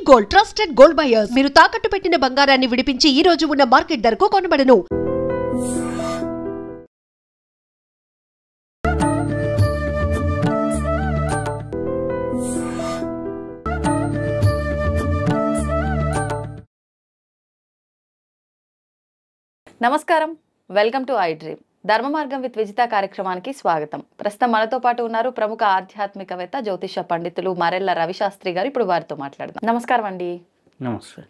Gold, trusted gold buyers. మీరు తాకట్టు పెట్టిన బంగారాన్ని విడిపించి ఈ రోజు ఉన్న మార్కెట్ ధరకు కొనబడను. నమస్కారం, వెల్కమ్ టు ఐ డ్రీమ్. ధర్మ మార్గం విత్ విజిత కార్యక్రమానికి స్వాగతం. ప్రస్తుతం మనతో పాటు ఉన్నారు ప్రముఖ ఆధ్యాత్మికవేత్త, జ్యోతిష పండితులు మరెల్ల రవిశాస్త్రి గారు. ఇప్పుడు వారితో మాట్లాడదాం. నమస్కారం అండి. నమస్తే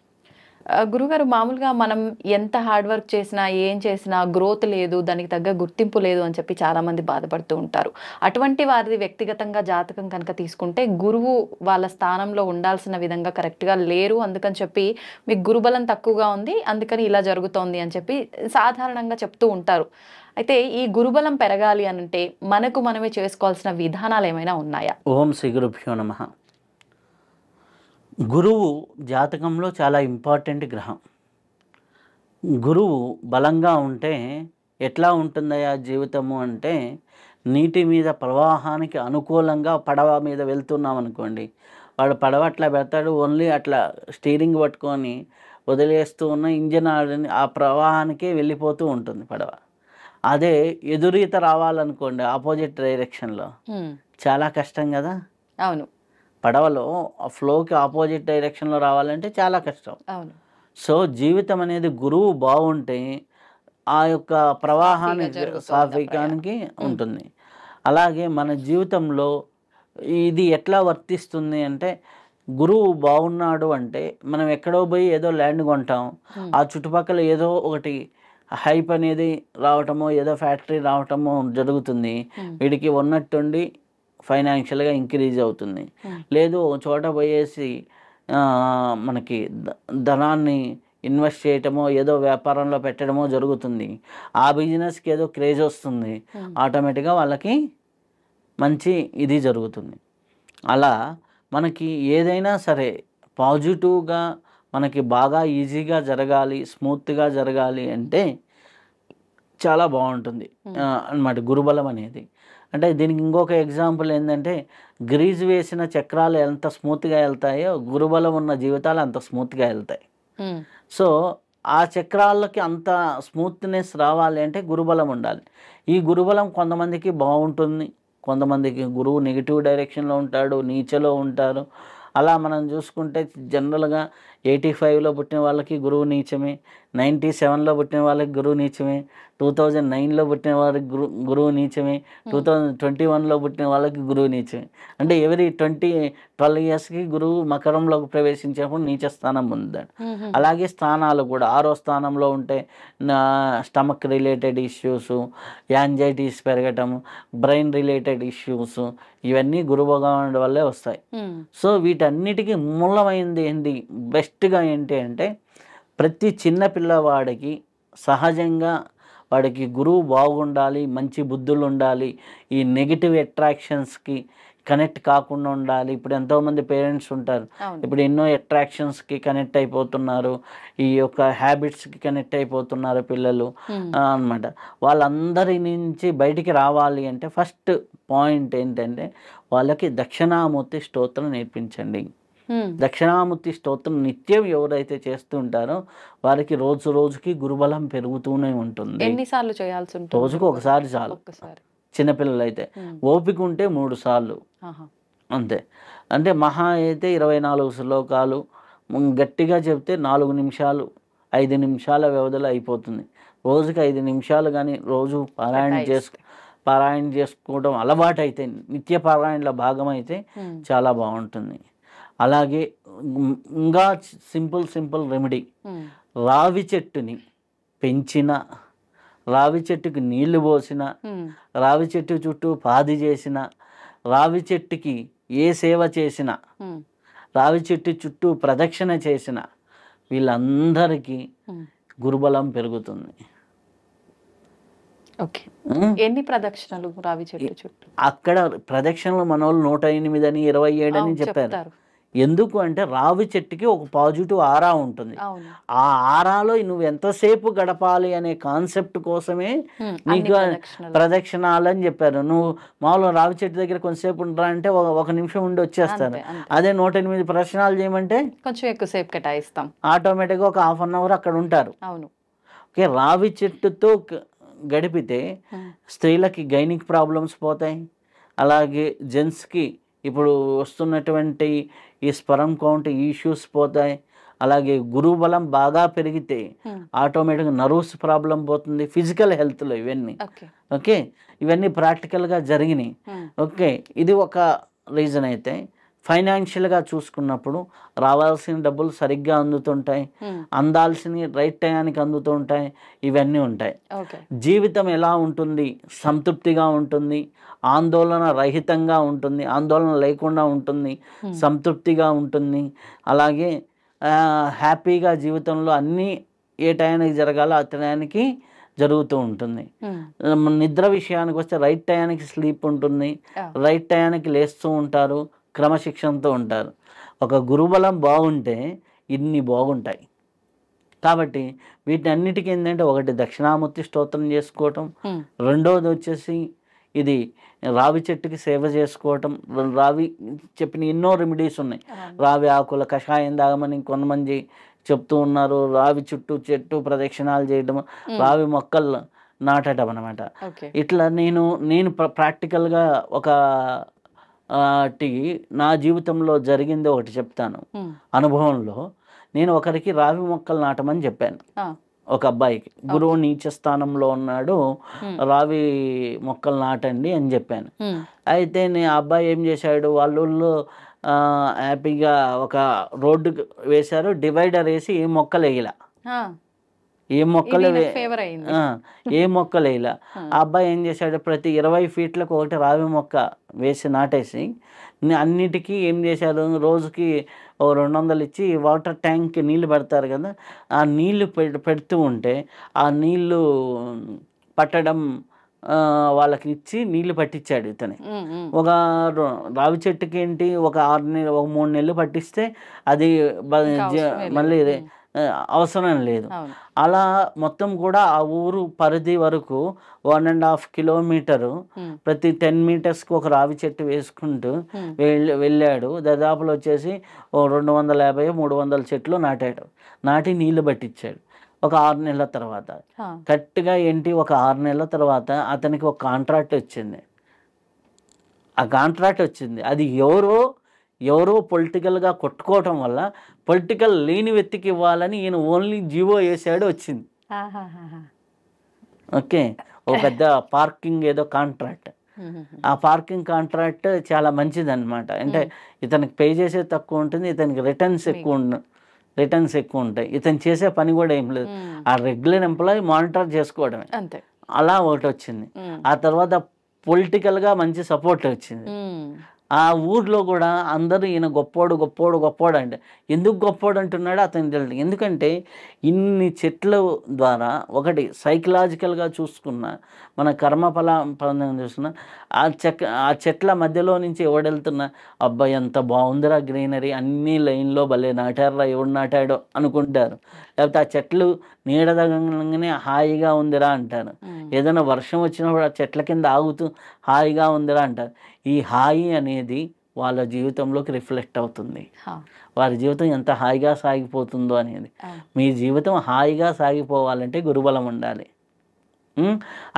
గురుగారు, మామూలుగా మనం ఎంత హార్డ్ వర్క్ చేసినా, ఏం చేసినా గ్రోత్ లేదు, దానికి తగ్గ గుర్తింపు లేదు అని చెప్పి చాలా మంది బాధపడుతూ ఉంటారు. అటువంటి వారిది వ్యక్తిగతంగా జాతకం కనుక తీసుకుంటే గురువు వాళ్ళ స్థానంలో ఉండాల్సిన విధంగా కరెక్ట్గా లేరు, అందుకని చెప్పి మీకు గురుబలం తక్కువగా ఉంది, అందుకని ఇలా జరుగుతోంది అని చెప్పి సాధారణంగా చెప్తూ ఉంటారు. అయితే ఈ గురుబలం పెరగాలి అంటే మనకు మనమే చేసుకోవాల్సిన విధానాలు ఏమైనా ఉన్నాయా? ఓం శ్రీ గురుభ్యో నమః. గురువు జాతకంలో చాలా ఇంపార్టెంట్ గ్రహం. గురువు బలంగా ఉంటే ఎట్లా ఉంటుందయా జీవితము అంటే, నీటి మీద ప్రవాహానికి అనుకూలంగా పడవ మీద వెళ్తున్నాం అనుకోండి, వాడు పడవ అట్లా పెడతాడు, ఓన్లీ అట్లా స్టీరింగ్ పట్టుకొని వదిలేస్తూ ఉన్న ఇంజన్ ఆ ప్రవాహానికే వెళ్ళిపోతూ ఉంటుంది పడవ. అదే ఎదురీత రావాలనుకోండి ఆపోజిట్ డైరెక్షన్లో, చాలా కష్టం కదా. అవును, పడవలో ఆ ఫ్లోకి ఆపోజిట్ డైరెక్షన్లో రావాలంటే చాలా కష్టం. అవును. సో జీవితం అనేది గురువు బాగుంటే ఆ యొక్క ప్రవాహాన్ని సాఫీకానికి ఉంటుంది. అలాగే మన జీవితంలో ఇది ఎట్లా వర్తిస్తుంది అంటే, గురువు బాగున్నాడు అంటే మనం ఎక్కడో పోయి ఏదో ల్యాండ్ కొంటాం, ఆ చుట్టుపక్కల ఏదో ఒకటి హైప్ అనేది రావటమో, ఏదో ఫ్యాక్టరీ రావటమో జరుగుతుంది. వీడికి ఉన్నట్టుండి ఫైనాన్షియల్గా ఇంక్రీజ్ అవుతుంది. లేదు ఒక చోట పోయేసి మనకి ధనాన్ని ఇన్వెస్ట్ చేయటమో, ఏదో వ్యాపారంలో పెట్టడమో జరుగుతుంది. ఆ బిజినెస్కి ఏదో క్రేజ్ వస్తుంది, ఆటోమేటిక్గా వాళ్ళకి మంచి ఇది జరుగుతుంది. అలా మనకి ఏదైనా సరే పాజిటివ్గా మనకి బాగా ఈజీగా జరగాలి, స్మూత్గా జరగాలి అంటే చాలా బాగుంటుంది అన్నమాట గురుబలం అనేది. అంటే దీనికి ఇంకొక ఎగ్జాంపుల్ ఏంటంటే, గ్రీజ్ వేసిన చక్రాలు ఎంత స్మూత్గా వెళ్తాయో గురుబలం ఉన్న జీవితాలు అంత స్మూత్గా వెళ్తాయి. సో ఆ చక్రాలకి అంత స్మూత్నెస్ రావాలి అంటే గురుబలం ఉండాలి. ఈ గురుబలం కొంతమందికి బాగుంటుంది, కొంతమందికి గురువు నెగిటివ్ డైరెక్షన్లో ఉంటాడు, నీచలో ఉంటారు. అలా మనం చూసుకుంటే జనరల్గా 85లో పుట్టిన వాళ్ళకి గురువు నీచమే, 97లో పుట్టిన వాళ్ళకి గురువు నీచమే, 2009లో పుట్టిన వాళ్ళకి గురువు నీచమే, 2021లో పుట్టిన వాళ్ళకి గురువు నీచమే. అంటే ఎవరి 12 ఇయర్స్కి గురువు మకరంలోకి ప్రవేశించేప్పుడు నీచ స్థానం పొందుతాడు. అలాగే స్థానాలు కూడా 6వ స్థానంలో ఉంటే స్టమక్ రిలేటెడ్ ఇష్యూస్, యాంజైటీస్ పెరగటం, బ్రెయిన్ రిలేటెడ్ ఇష్యూస్, ఇవన్నీ గురు భగవానుడి వల్లే వస్తాయి. సో వీటన్నిటికీ మూలమైంది ఏంటి, బెస్ట్గా ఏంటి అంటే, ప్రతి చిన్న పిల్లవాడికి సహజంగా వాడికి గురువు బాగుండాలి, మంచి బుద్ధులు ఉండాలి, ఈ నెగిటివ్ అట్రాక్షన్స్కి కనెక్ట్ కాకుండా ఉండాలి. ఇప్పుడు ఎంతోమంది పేరెంట్స్ ఉంటారు, ఇప్పుడు ఎన్నో అట్రాక్షన్స్కి కనెక్ట్ అయిపోతున్నారు, ఈ యొక్క హ్యాబిట్స్కి కనెక్ట్ అయిపోతున్నారు పిల్లలు అన్నమాట. వాళ్ళందరి నుంచి బయటికి రావాలి అంటే ఫస్ట్ పాయింట్ ఏంటంటే, వాళ్ళకి దక్షిణామూర్తి స్తోత్రం నేర్పించండి. దక్షిణామూర్తి స్తోత్రం నిత్యం ఎవరైతే చేస్తూ ఉంటారో వారికి రోజు రోజుకి గురుబలం పెరుగుతూనే ఉంటుంది. ఎన్నిసార్లు చేయాల్సి ఉంటుంది? రోజుకు ఒకసారి చాలు. చిన్నపిల్లలు అయితే ఓపిక ఉంటే 3 సార్లు అంతే. అంటే మహా అయితే 24 శ్లోకాలు, గట్టిగా చెప్తే 4 నిమిషాలు 5 నిమిషాల వ్యవధిలో అయిపోతుంది. రోజుకి 5 నిమిషాలు కానీ రోజు పారాయణ చేసుకోవడం అలవాటు అయితే, నిత్య పారాయణలో భాగం అయితే చాలా బాగుంటుంది. అలాగే ఇంకా సింపుల్ రెమెడీ, రావి చెట్టుని పెంచిన, రావి చెట్టుకి నీళ్లు పోసిన, రావి చెట్టు చుట్టూ పాది చేసిన, రావి చెట్టుకి ఏ సేవ చేసినా, రావి చెట్టు చుట్టూ ప్రదక్షిణ చేసిన వీళ్ళందరికీ గురుబలం పెరుగుతుంది. ఓకే, ఎన్ని ప్రదక్షిణలు రావి చెట్టు చుట్టూ? అక్కడ ప్రదక్షిణలు మన వాళ్ళు 108 అని 27 అని చెప్పారు. ఎందుకు అంటే రావి చెట్టుకి ఒక పాజిటివ్ ఆరా ఉంటుంది. అవును. ఆ ఆరాలో నువ్వు ఎంతసేపు గడపాలి అనే కాన్సెప్ట్ కోసమే నీకు ప్రదక్షిణాలు అని చెప్పారు. నువ్వు మామూలుగా రావి చెట్టు దగ్గర కొంతసేపు ఉంటారా అంటే ఒక నిమిషం ఉండి వచ్చేస్తారు. అదే 108 ప్రదక్షిణాలు చేయమంటే కొంచెం ఎక్కువసేపు కేటాయిస్తాం, ఆటోమేటిక్గా ఒక ½ అన్ అవర్ అక్కడ ఉంటారు. అవును. ఓకే, రావి చెట్టుతో గడిపితే స్త్రీలకి గైనిక్ ప్రాబ్లమ్స్ పోతాయి. అలాగే జెంట్స్కి ఇప్పుడు వస్తున్నటువంటి ఈ స్పరం కౌంట్ ఇష్యూస్ పోతాయి. అలాగే గురువు బలం బాగా పెరిగితే ఆటోమేటిక్గా నర్వ్స్ ప్రాబ్లం పోతుంది. ఫిజికల్ హెల్త్లో ఇవన్నీ ఓకే, ఇవన్నీ ప్రాక్టికల్గా జరిగినాయి. ఓకే, ఇది ఒక రీజన్. అయితే ఫైనాన్షియల్గా చూసుకున్నప్పుడు రావాల్సిన డబ్బులు సరిగ్గా అందుతుంటాయి, అందాల్సిన రైట్ టైంకి అందుతుంటాయి, ఇవన్నీ ఉంటాయి. జీవితం ఎలా ఉంటుంది? సంతృప్తిగా ఉంటుంది, ఆందోళన రహితంగా ఉంటుంది, ఆందోళన లేకుండా ఉంటుంది, సంతృప్తిగా ఉంటుంది. అలాగే హ్యాపీగా జీవితంలో అన్నీ ఏ టైంకి జరగాలో ఆ టైంకి జరుగుతూ ఉంటుంది. నిద్ర విషయానికి వస్తే రైట్ టైంకి స్లీప్ ఉంటుంది, రైట్ టైంకి లేస్తూ ఉంటారు, క్రమశిక్షణతో ఉంటారు. ఒక గురుబలం బాగుంటే ఇన్ని బాగుంటాయి. కాబట్టి వీటన్నిటికీ ఏంటంటే ఒకటి దక్షిణామూర్తి స్తోత్రం చేసుకోవటం, రెండవది వచ్చేసి ఇది రావి చెట్టుకి సేవ చేసుకోవటం. రావి చెప్పిన ఎన్నో రెమెడీస్ ఉన్నాయి. రావి ఆకుల కషాయం తాగమని కొంతమంది చెప్తూ ఉన్నారు. రావి చెట్టు ప్రదక్షిణాలు చేయడం, రావి మొక్కలు నాటడం అనమాట. ఇట్లా నేను ప్రాక్టికల్గా ఒక నా జీవితంలో జరిగింది ఒకటి చెప్తాను. అనుభవంలో నేను ఒకరికి రావి మొక్కలు నాటమని చెప్పాను. ఒక అబ్బాయికి గురువు నీచ స్థానంలో ఉన్నాడు, రావి మొక్కలు నాటండి అని చెప్పాను. అయితే ఆ అబ్బాయి ఏం చేశాడు, వాళ్ళు హ్యాపీగా ఒక రోడ్డు వేశారు, డివైడర్ వేసి ఏ మొక్కలు వేయలా, ఏ మొక్కలు వేయలా. ఆ అబ్బాయి ఏం చేశాడు, ప్రతి 20 ఫీట్లకు ఒకటి రావి మొక్క వేసి నాటేసి అన్నిటికీ ఏం చేశారు, రోజుకి 200 ఇచ్చి వాటర్ ట్యాంక్ నీళ్ళు పెడతారు కదా, ఆ నీళ్లు పెడుతూ ఉంటే ఆ నీళ్లు పట్టడం వాళ్ళకి ఇచ్చి నీళ్లు పట్టించాడు ఇతని. ఒక రావి చెట్టుకి ఏంటి ఒక 3 నెలలు పట్టిస్తే అది మళ్ళీ అవసరం లేదు. అలా మొత్తం కూడా ఆ ఊరు పరిధి వరకు 1.5 కిలోమీటరు ప్రతి 10 మీటర్స్కి ఒక రావి చెట్టు వేసుకుంటూ వెళ్ళాడు. దాదాపులో వచ్చేసి 250-300 చెట్లు నాటాడు. నాటి నీళ్లు పట్టించాడు. ఒక 6 నెలల తర్వాత కరెక్ట్గా ఏంటి, ఒక 6 నెలల తర్వాత అతనికి ఒక కాంట్రాక్ట్ వచ్చింది. ఆ కాంట్రాక్ట్ వచ్చింది, అది ఎవరో పొలిటికల్గా కొట్టుకోవటం వల్ల పొలిటికల్ లేని వ్యక్తికి ఇవ్వాలని ఈయన ఓన్లీ జీవో వేసాడు, వచ్చింది. ఓకే, ఒక పెద్ద పార్కింగ్ ఏదో కాంట్రాక్ట్. ఆ పార్కింగ్ కాంట్రాక్ట్ చాలా మంచిది అనమాట. అంటే ఇతనికి పే చేసేది తక్కువ ఉంటుంది, ఇతనికి రిటర్న్స్ ఎక్కువ ఉంటాయి. ఇతను చేసే పని కూడా ఏం లేదు, ఆ రెగ్యులర్ ఎంప్లాయీ మానిటర్ చేసుకోవడమే. అలా ఒకటి వచ్చింది. ఆ తర్వాత పొలిటికల్గా మంచి సపోర్ట్ వచ్చింది. ఆ ఊర్లో కూడా అందరూ ఈయన గొప్పోడు అంటే ఎందుకు గొప్పోడు అంటున్నాడో అతనికి తెలియదు. ఎందుకంటే ఇన్ని చెట్ల ద్వారా ఒకటి సైకలాజికల్గా చూసుకున్న మన కర్మఫలం చూసుకున్న ఆ చెట్ల మధ్యలో నుంచి ఎవడెళ్తున్నా అబ్బాయి ఎంత బాగుందిరా గ్రీనరీ, అన్ని లైన్లో భలే నాటారా, ఎవడు నాటాడో అనుకుంటారు. లేకపోతే ఆ చెట్లు నీడదగంగానే హాయిగా ఉందిరా అంటారు. ఏదైనా వర్షం వచ్చినప్పుడు ఆ చెట్ల కింద ఆగుతూ హాయిగా ఉందిరా అంటారు. ఈ హాయి అనేది వాళ్ళ జీవితంలోకి రిఫ్లెక్ట్ అవుతుంది. వారి జీవితం ఎంత హాయిగా సాగిపోతుందో అనేది. మీ జీవితం హాయిగా సాగిపోవాలంటే గురుబలం ఉండాలి.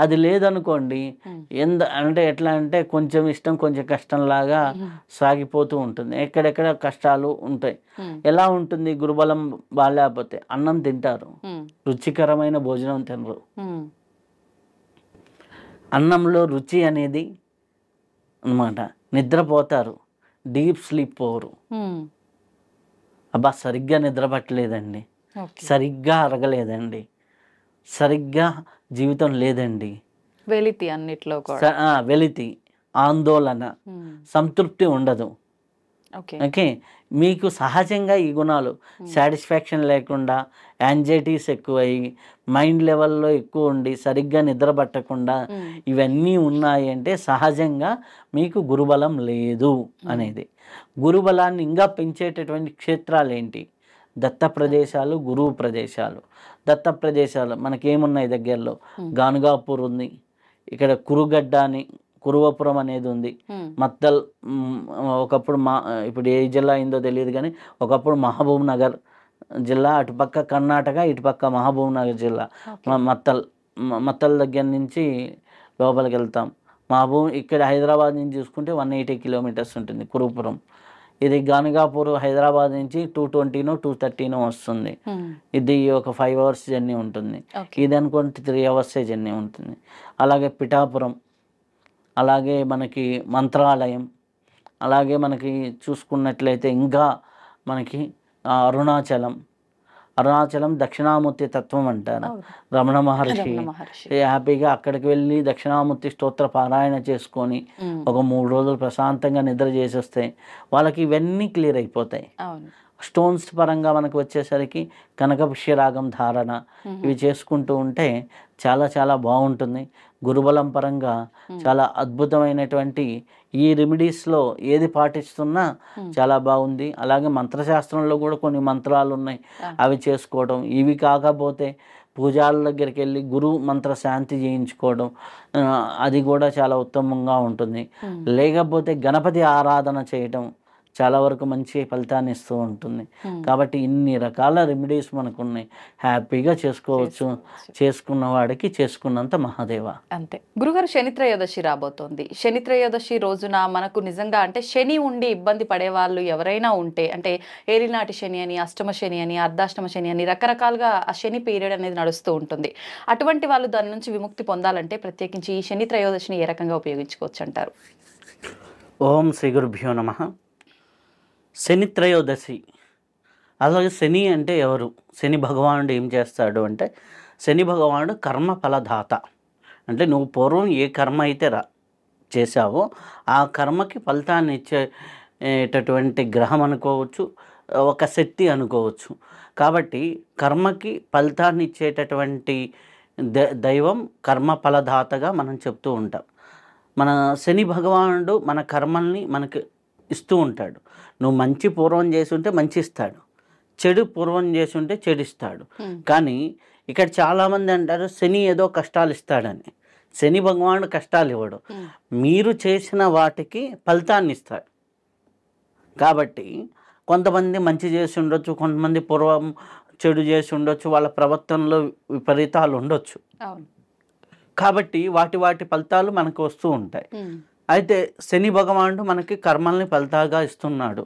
అది లేదనుకోండి, అంటే ఎట్లా అంటే కొంచెం ఇష్టం కొంచెం కష్టంలాగా సాగిపోతూ ఉంటుంది. ఎక్కడెక్కడ కష్టాలు ఉంటాయి. ఎలా ఉంటుంది, గురుబలం బాగాలేకపోతే అన్నం తింటారు, రుచికరమైన భోజనం తినరు. అన్నంలో రుచి అనేది అన్నమాట. నిద్రపోతారు, డీప్ స్లీప్ పోరు. అబ్బా సరిగ్గా నిద్ర పట్టలేదండి, సరిగ్గా అరగలేదండి, సరిగ్గా జీవితం లేదండి, వెలితి అన్నిట్లో వెలితి, ఆందోళన, సంతృప్తి ఉండదు. ఓకే, మీకు సహజంగా ఈ గుణాలు సాటిస్ఫాక్షన్ లేకుండా, యాంగ్జైటీస్ ఎక్కువయ్యి, మైండ్ లెవెల్లో ఎక్కువ ఉండి సరిగ్గా నిద్ర పట్టకుండా ఇవన్నీ ఉన్నాయి అంటే సహజంగా మీకు గురుబలం లేదు అనేది. గురు బలాన్ని ఇంకా పెంచేటటువంటి క్షేత్రాలు ఏంటి? దత్త ప్రదేశాలు, గురువు ప్రదేశాలు. దత్త ప్రదేశాలు మనకేమున్నాయి దగ్గరలో? గానుగాపూర్ ఉంది, ఇక్కడ కురుగడ్డ అని కురువపురం అనేది ఉంది, మత్తల్ ఒకప్పుడు ఇప్పుడు ఏ జిల్లా అయిందో తెలియదు కానీ ఒకప్పుడు మహబూబ్ నగర్ జిల్లా, అటుపక్క కర్ణాటక, ఇటుపక్క మహబూబ్ నగర్ జిల్లా. మత్తల్ దగ్గర నుంచి లోపలికి వెళ్తాం. ఇక్కడ హైదరాబాద్ నుంచి చూసుకుంటే 180 కిలోమీటర్స్ ఉంటుంది కురుపురం. ఇది గానుగాపూర్ హైదరాబాద్ నుంచి 220 230 వస్తుంది. ఇది ఒక 5 అవర్స్ జర్నీ ఉంటుంది. ఇది అనుకుంటే 3 అవర్స్ జర్నీ ఉంటుంది. అలాగే పిఠాపురం, అలాగే మనకి మంత్రాలయం, అలాగే మనకి చూసుకున్నట్లయితే ఇంకా మనకి అరుణాచలం దక్షిణామూర్తి తత్వం అంటారు. రమణ మహర్షి హ్యాపీగా అక్కడికి వెళ్ళి దక్షిణామూర్తి స్తోత్ర పారాయణ చేసుకొని ఒక 3 రోజులు ప్రశాంతంగా నిద్ర చేసి వస్తే వాళ్ళకి ఇవన్నీ క్లియర్ అయిపోతాయి. స్టోన్స్ పరంగా మనకు వచ్చేసరికి కనకపుష్యరాగం ధారణ ఇవి చేసుకుంటూ ఉంటే చాలా చాలా బాగుంటుంది. గురుబలం పరంగా చాలా అద్భుతమైనటువంటి ఈ రెమెడీస్లో ఏది పాటిస్తున్నా చాలా బాగుంది. అలాగే మంత్రశాస్త్రంలో కూడా కొన్ని మంత్రాలు ఉన్నాయి, అవి చేసుకోవడం. ఇవి కాకపోతే పూజాల దగ్గరికి వెళ్ళి గురు మంత్ర శాంతి చేయించుకోవడం, అది కూడా చాలా ఉత్తమంగా ఉంటుంది. లేకపోతే గణపతి ఆరాధన చేయటం చాలా వరకు మంచి ఫలితాన్ని ఇస్తూ ఉంటుంది. కాబట్టి ఇన్ని రకాల రెమెడీస్ మనకు ఉన్నాయి, హ్యాపీగా చేసుకోవచ్చు. చేసుకున్న వాడికి చేసుకున్నంత మహాదేవ. అంతే. గురుగారు, శనిత్రయోదశి రాబోతోంది. శనిత్రయోదశి రోజున మనకు నిజంగా అంటే శని ఉండి ఇబ్బంది పడే వాళ్ళు ఎవరైనా ఉంటే, అంటే ఏలినాటి శని అని, అష్టమ శని అని, అర్ధాష్టమ శని అని రకరకాలుగా ఆ శని పీరియడ్ అనేది నడుస్తూ ఉంటుంది. అటువంటి వాళ్ళు దాని నుంచి విముక్తి పొందాలంటే ప్రత్యేకించి ఈ శని త్రయోదశిని ఏ రకంగా ఉపయోగించుకోవచ్చు అంటారు? ఓం శ్రీ గురుభ్యో నమః. శని త్రయోదశి, అలాగే శని అంటే ఎవరు? శని భగవానుడు ఏం చేస్తాడు అంటే, శని భగవానుడు కర్మ ఫలదాత. అంటే నువ్వు పూర్వం ఏ కర్మ అయితే చేసావో ఆ కర్మకి ఫలితాన్ని ఇచ్చేటటువంటి గ్రహం అనుకోవచ్చు, ఒక శక్తి అనుకోవచ్చు. కాబట్టి కర్మకి ఫలితాన్ని ఇచ్చేటటువంటి దైవం కర్మ ఫలదాతగా మనం చెప్తూ ఉంటాం. మన శని భగవానుడు మన కర్మల్ని మనకి ఇస్తూ ఉంటాడు. నువ్వు మంచి పూర్వం చేసి ఉంటే మంచి ఇస్తాడు, చెడు పూర్వం చేసి ఉంటే చెడు ఇస్తాడు. కానీ ఇక్కడ చాలామంది అంటారు శని ఏదో కష్టాలు ఇస్తాడని. శని భగవానుడు కష్టాలు ఇవ్వడు, మీరు చేసిన వాటికి ఫలితాన్ని ఇస్తాడు. కాబట్టి కొంతమంది మంచి చేసి ఉండొచ్చు, కొంతమంది పూర్వం చెడు చేసి ఉండొచ్చు, వాళ్ళ ప్రవర్తనలో విపరీతాలు ఉండొచ్చు. కాబట్టి వాటి ఫలితాలు మనకు వస్తూ ఉంటాయి. అయితే శని భగవానుడు మనకి కర్మల్ని ఫలితాలుగా ఇస్తున్నాడు.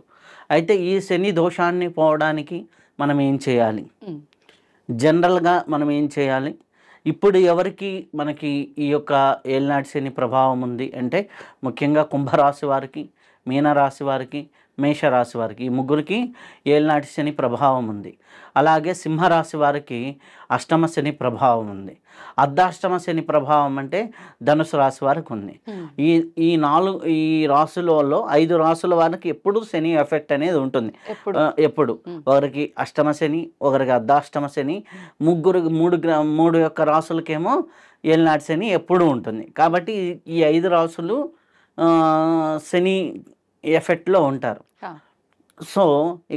అయితే ఈ శని దోషాన్ని పోవడానికి మనం ఏం చేయాలి? జనరల్గా మనం ఏం చేయాలి? ఇప్పుడు ఎవరికి మనకి ఈ యొక్క ఏలినాటి శని ప్రభావం ఉంది అంటే, ముఖ్యంగా కుంభరాశి వారికి, మీనరాశి వారికి, మేషరాశి వారికి, ఈ ముగ్గురికి ఏలినాటి శని ప్రభావం ఉంది. అలాగే సింహరాశి వారికి అష్టమ శని ప్రభావం ఉంది. అర్ధాష్టమ శని ప్రభావం అంటే ధనుసు రాశి వారికి ఉంది. ఈ రాశులలో 5 రాశుల వారికి ఎప్పుడు శని ఎఫెక్ట్ అనేది ఉంటుంది. ఎప్పుడు ఒకరికి అష్టమ శని, ఒకరికి అర్ధాష్టమ శని, మూడు యొక్క రాశులకేమో ఏలినాటి శని ఎప్పుడు ఉంటుంది. కాబట్టి ఈ 5 రాశులు శని ఎఫెక్ట్లో ఉంటారు. సో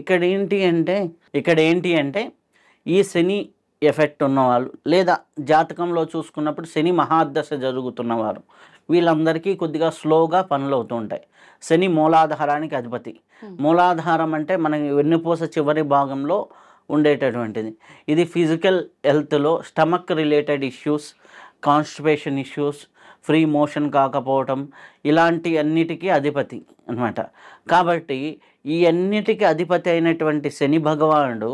ఇక్కడ ఏంటి అంటే ఈ శని ఎఫెక్ట్ ఉన్నవాళ్ళు, లేదా జాతకంలో చూసుకున్నప్పుడు శని మహాదశ జరుగుతున్నవారు, వీళ్ళందరికీ కొద్దిగా స్లోగా పనులు అవుతూ ఉంటాయి. శని మూలాధారానికి అధిపతి. మూలాధారం అంటే మన వెన్నుపూస చివరి భాగంలో ఉండేటటువంటిది. ఇది ఫిజికల్ హెల్త్లో stomach related issues, constipation issues, free motion కాకపోవటం, ఇలాంటి అన్నిటికీ అధిపతి అన్నమాట. కాబట్టి ఈ అన్నిటికీ అధిపతి అయినటువంటి శని భగవానుడు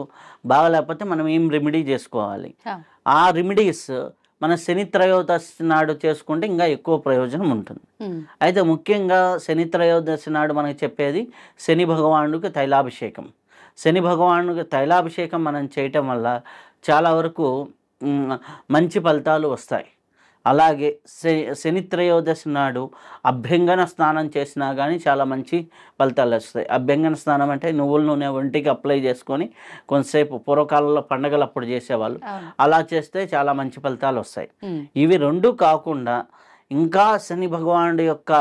బాగలేకపోతే మనం ఏం రెమెడీ చేసుకోవాలి? ఆ రెమెడీస్ మన శని త్రయోదశి నాడు చేసుకుంటే ఇంకా ఎక్కువ ప్రయోజనం ఉంటుంది. అయితే ముఖ్యంగా శని త్రయోదశి నాడు మనకి చెప్పేది శని భగవానుడికి తైలాభిషేకం. శని భగవానుడికి తైలాభిషేకం మనం చేయటం వల్ల చాలా వరకు మంచి ఫలితాలు వస్తాయి. అలాగే శని త్రయోదశి నాడు అభ్యంగన స్నానం చేసినా కానీ చాలా మంచి ఫలితాలు వస్తాయి. అభ్యంగన స్నానం అంటే నువ్వుల నూనె ఒంటికి అప్లై చేసుకొని కొంతసేపు పూర్వకాలంలో పండగలు అప్పుడు చేసేవాళ్ళు, అలా చేస్తే చాలా మంచి ఫలితాలు వస్తాయి. ఇవి 2 కాకుండా ఇంకా శని భగవానుడి యొక్క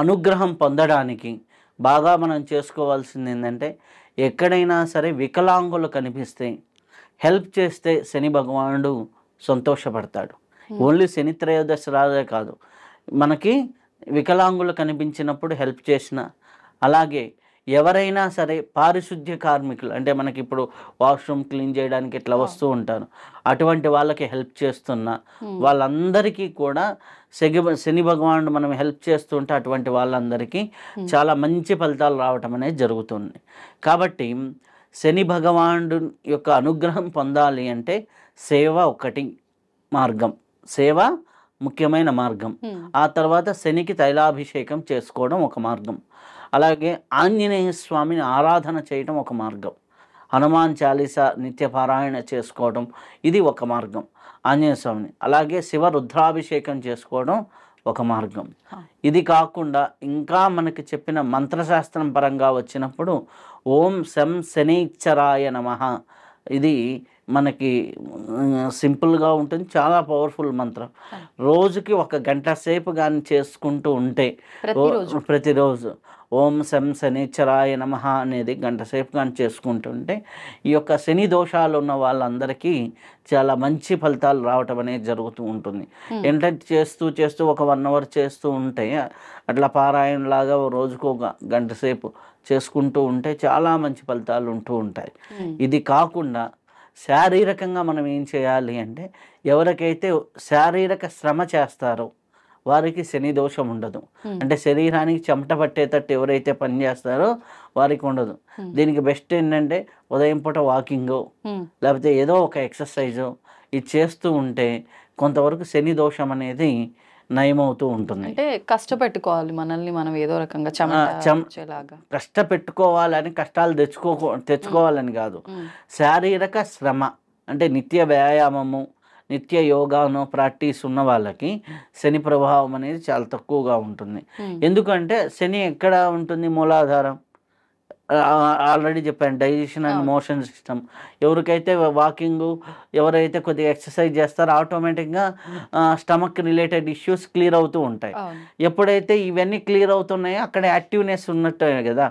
అనుగ్రహం పొందడానికి బాగా మనం చేసుకోవాల్సింది ఏంటంటే, ఎక్కడైనా సరే వికలాంగులు కనిపిస్తే హెల్ప్ చేస్తే శని భగవానుడు సంతోషపడతాడు. ఓన్లీ శని త్రయోదశి రాదే కాదు, మనకి వికలాంగులు కనిపించినప్పుడు హెల్ప్ చేసిన, అలాగే ఎవరైనా సరే పారిశుద్ధ్య కార్మికులు అంటే మనకి ఇప్పుడు వాష్రూమ్ క్లీన్ చేయడానికి ఇట్లా వస్తూ ఉంటారు, అటువంటి వాళ్ళకి హెల్ప్ చేస్తున్న వాళ్ళందరికీ కూడా శని భగవానుడు మనం హెల్ప్ చేస్తుంటే అటువంటి వాళ్ళందరికీ చాలా మంచి ఫలితాలు రావటం అనేది జరుగుతుంది. కాబట్టి శని భగవానుడు యొక్క అనుగ్రహం పొందాలి అంటే సేవ ఒకటి మార్గం, సేవ ముఖ్యమైన మార్గం. ఆ తర్వాత శనికి తైలాభిషేకం చేసుకోవడం ఒక మార్గం, అలాగే ఆంజనేయ స్వామిని ఆరాధన చేయడం ఒక మార్గం, హనుమాన్ చాలీసా నిత్యపారాయణ చేసుకోవడం ఇది ఒక మార్గం ఆంజనేయ స్వామిని, అలాగే శివ రుద్రాభిషేకం చేసుకోవడం ఒక మార్గం. ఇది కాకుండా ఇంకా మనకి చెప్పిన మంత్రశాస్త్రం పరంగా వచ్చినప్పుడు ఓం శం శనీశ్చరాయ నమః, ఇది మనకి సింపుల్గా ఉంటుంది, చాలా పవర్ఫుల్ మంత్రం. రోజుకి 1 గంట సేపు కానీ చేసుకుంటూ ఉంటే ప్రతిరోజు ఓం శం శనీశ్చరాయ నమః అనేది 1 గంట సేపు కానీ చేసుకుంటుంటే ఈ యొక్క శని దోషాలు ఉన్న వాళ్ళందరికీ చాలా మంచి ఫలితాలు రావటం అనేది జరుగుతూ ఉంటుంది. ఏంటంటే చేస్తూ ఒక 1 అవర్ చేస్తూ ఉంటే అట్లా పారాయణ లాగా రోజుకు 1 గంట సేపు చేసుకుంటూ ఉంటే చాలా మంచి ఫలితాలు ఉంటూ ఉంటాయి. ఇది కాకుండా శారీరకంగా మనం ఏం చేయాలి అంటే, ఎవరికైతే శారీరక శ్రమ చేస్తారో వారికి శని దోషం ఉండదు. అంటే శరీరానికి చెమట పట్టేటట్టు ఎవరైతే పని చేస్తారో వారికి ఉండదు. దీనికి బెస్ట్ ఏంటంటే ఉదయం పూట వాకింగ్ లేకపోతే ఏదో ఒక ఎక్సర్సైజు ఇది చేస్తూ ఉంటే కొంతవరకు శని దోషం అనేది నయమవుతూ ఉంటుంది. అంటే కష్టపెట్టుకోవాలి మనల్ని మనం ఏదో రకంగా కష్టపెట్టుకోవాలని, కష్టాలు తెచ్చుకోవాలని కాదు, శారీరక శ్రమ అంటే నిత్య వ్యాయామము నిత్య యోగాను ప్రాక్టీస్ ఉన్న వాళ్ళకి శని ప్రభావం అనేది చాలా తక్కువగా ఉంటుంది. ఎందుకంటే శని ఎక్కడ ఉంటుంది, మూలాధారం, ఆల్రెడీ చెప్పాను డైజెషన్ అండ్ మోషన్ సిస్టమ్. ఎవరికైతే వాకింగ్, ఎవరైతే కొద్దిగా ఎక్సర్సైజ్ చేస్తారో ఆటోమేటిక్గా స్టమక్ రిలేటెడ్ ఇష్యూస్ క్లియర్ అవుతూ ఉంటాయి. ఎప్పుడైతే ఇవన్నీ క్లియర్ అవుతున్నాయో అక్కడ యాక్టివ్నెస్ ఉన్నట్టే కదా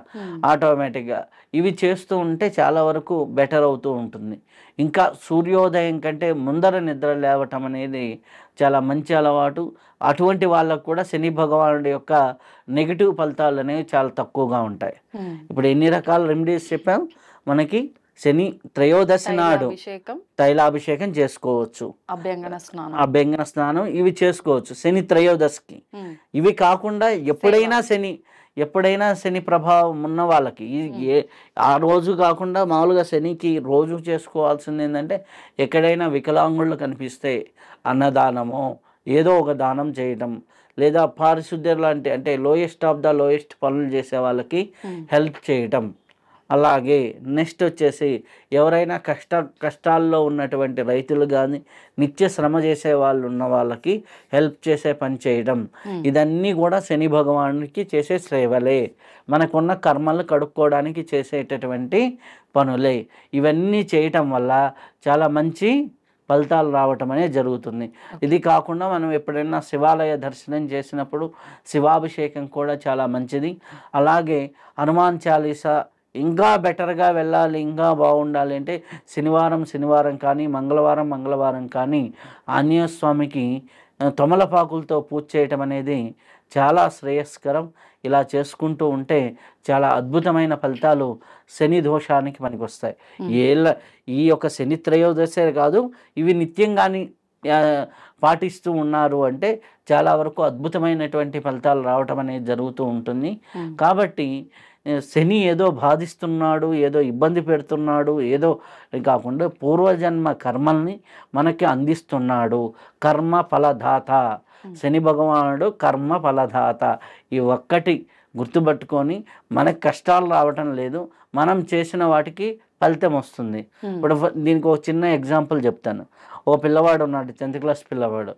ఆటోమేటిక్గా. ఇవి చేస్తూ ఉంటే చాలా వరకు బెటర్ అవుతూ ఉంటుంది. ఇంకా సూర్యోదయం కంటే ముందర నిద్ర లేవటం అనేది చాలా మంచి అలవాటు. అటువంటి వాళ్ళకు కూడా శని భగవానుడి యొక్క నెగిటివ్ ఫలితాలు అనేవి చాలా తక్కువగా ఉంటాయి. ఇప్పుడు ఎన్ని రకాల రెమెడీస్ చెప్పాం, మనకి శని త్రయోదశి నాడు తైలాభిషేకం చేసుకోవచ్చు, అభ్యంగన స్నానం ఇవి చేసుకోవచ్చు శని త్రయోదశికి. ఇవి కాకుండా ఎప్పుడైనా శని ప్రభావం ఉన్న వాళ్ళకి ఆ రోజు కాకుండా మామూలుగా శనికి రోజు చేసుకోవాల్సింది ఏంటంటే, ఎక్కడైనా వికలాంగుళ్ళు కనిపిస్తే అన్నదానమో ఏదో ఒక దానం చేయడం, లేదా పారిశుద్ధ్యం లాంటి అంటే లోయెస్ట్ ఆఫ్ ద లోయెస్ట్ పనులు చేసే వాళ్ళకి హెల్ప్ చేయటం. అలాగే నెక్స్ట్ వచ్చేసి ఎవరైనా కష్టాల్లో ఉన్నటువంటి రైతులు కానీ నిత్య శ్రమ చేసే వాళ్ళు ఉన్న వాళ్ళకి హెల్ప్ చేసే పని చేయడం, ఇదన్నీ కూడా శని భగవానుడికి చేసే సేవలే, మనకున్న కర్మలు కడుక్కోవడానికి చేసేటటువంటి పనులే. ఇవన్నీ చేయటం వల్ల చాలా మంచి ఫలితాలు రావటం అనేది జరుగుతుంది. ఇది కాకుండా మనం ఎప్పుడైనా శివాలయ దర్శనం చేసినప్పుడు శివాభిషేకం కూడా చాలా మంచిది. అలాగే హనుమాన్ చాలీసా ఇంకా బెటర్గా వెళ్ళాలి, ఇంకా బాగుండాలి అంటే శనివారం కానీ మంగళవారం కానీ ఆంజనేయ స్వామికి తమలపాకులతో పూజ చేయటం అనేది చాలా శ్రేయస్కరం. ఇలా చేసుకుంటూ ఉంటే చాలా అద్భుతమైన ఫలితాలు శని దోషానికి మనకి వస్తాయి. ఈ యొక్క శని త్రయోదశే కాదు, ఇవి నిత్యం కానీ పాటిస్తూ ఉన్నారు అంటే చాలా వరకు అద్భుతమైనటువంటి ఫలితాలు రావటం అనేది జరుగుతూ ఉంటుంది. కాబట్టి శని ఏదో బాధిస్తున్నాడు, ఏదో ఇబ్బంది పెడుతున్నాడు, ఏదో కాకుండా పూర్వజన్మ కర్మల్ని మనకి అందిస్తున్నాడు. కర్మ ఫలదాత శని భగవానుడు, కర్మ ఫలదాత. ఈ ఒక్కటి గుర్తుపట్టుకొని మనకు కష్టాలు రావటం లేదు, మనం చేసిన వాటికి ఫలితం వస్తుంది. ఇప్పుడు దీనికి ఒక చిన్న ఎగ్జాంపుల్ చెప్తాను. ఓ పిల్లవాడు ఉన్నాడు, 10th క్లాస్ పిల్లవాడు,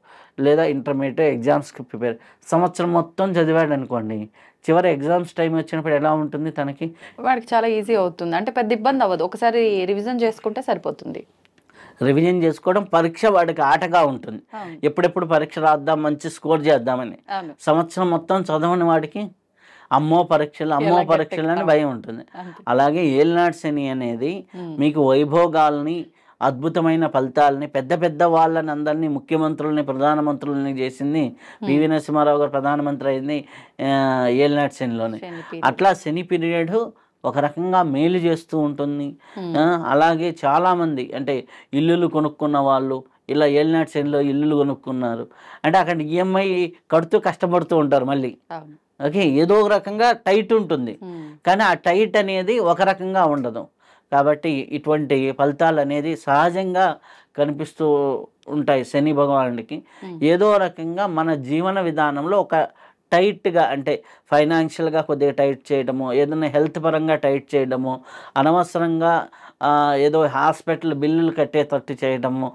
లేదా ఇంటర్మీడియట్ ఎగ్జామ్స్కి ప్రిపేర్, సంవత్సరం మొత్తం చదివాడు అనుకోండి, చివరి ఎగ్జామ్స్ టైం వచ్చినప్పుడు ఎలా ఉంటుంది తనకి? వాడికి చాలా ఈజీ అవుతుంది, అంటే పెద్ద ఇబ్బంది అవ్వదు, ఒకసారి రివిజన్ చేసుకుంటే సరిపోతుంది. రివిజన్ చేసుకోవడం, పరీక్ష వాడికి ఆటగా ఉంటుంది, ఎప్పుడెప్పుడు పరీక్ష రాద్దాం మంచి స్కోర్ చేద్దామని. సంవత్సరం మొత్తం చదవని వాడికి అమ్మో పరీక్షలు ఎలా అని గట్టెక్కుతాం. భయం ఉంటుంది. అంతే. అలాగే ఏలినాటి శని అనేది ఉమ్. మీకు వైభోగాల్ని, అద్భుతమైన ఫలితాలని, పెద్ద పెద్ద వాళ్ళని అందరినీ, ముఖ్యమంత్రుల్ని, ప్రధానమంత్రుల్ని చేసింది పివి నరసింహారావు గారు ప్రధానమంత్రి అయింది ఏలినాటి శనిలోనే. శని period. అట్లా శని పీరియడ్ ఒక రకంగా మేలు చేస్తూ ఉంటుంది. ఉమ్. అలాగే చాలామంది అంటే ఇల్లులు కొనుక్కున్న వాళ్ళు ఇలా ఏలినాటి శనిలో ఇల్లులు కొనుక్కున్నారు అంటే అక్కడ ఈఎంఐ కడుతూ కష్టపడుతూ ఉంటారు మళ్ళీ. అవును. ఓకే, ఏదో ఒక రకంగా టైట్ ఉంటుంది, ఉమ్. కానీ ఆ టైట్ అనేది ఒక రకంగా ఉండదు. కాబట్టి ఇటువంటి ఫలితాలు అనేది సహజంగా కనిపిస్తూ ఉంటాయి శని భగవానుడికి. ఏదో రకంగా మన జీవన విధానంలో ఒక టైట్గా అంటే ఫైనాన్షియల్గా కొద్దిగా టైట్ చేయడము, ఏదైనా హెల్త్ పరంగా టైట్ చేయడము, అనవసరంగా ఏదో హాస్పిటల్ బిల్లులు కట్టేటట్టు చేయడము,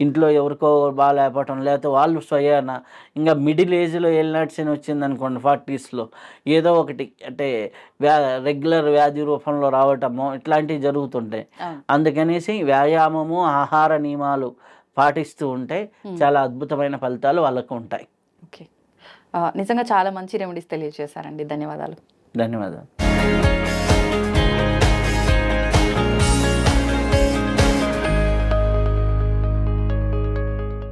ఇంట్లో ఎవరికో బాగాలేకపోవటం, లేకపోతే వాళ్ళు స్వయాన ఇంకా మిడిల్ ఏజ్లో ఏలినాటి శని వచ్చింది అనుకోండి 40sలో ఏదో ఒకటి అంటే రెగ్యులర్ వ్యాధి రూపంలో రావటము ఇట్లాంటివి జరుగుతుంటాయి. అవును. అందుకనేసి వ్యాయామము, ఆహార నియమాలు పాటిస్తూ ఉంటే చాలా అద్భుతమైన ఫలితాలు వాళ్ళకు ఉంటాయి. ఓకే. నిజంగా చాలా మంచి రెమెడీస్ తెలియజేశారండి. ధన్యవాదాలు. ధన్యవాదాలు.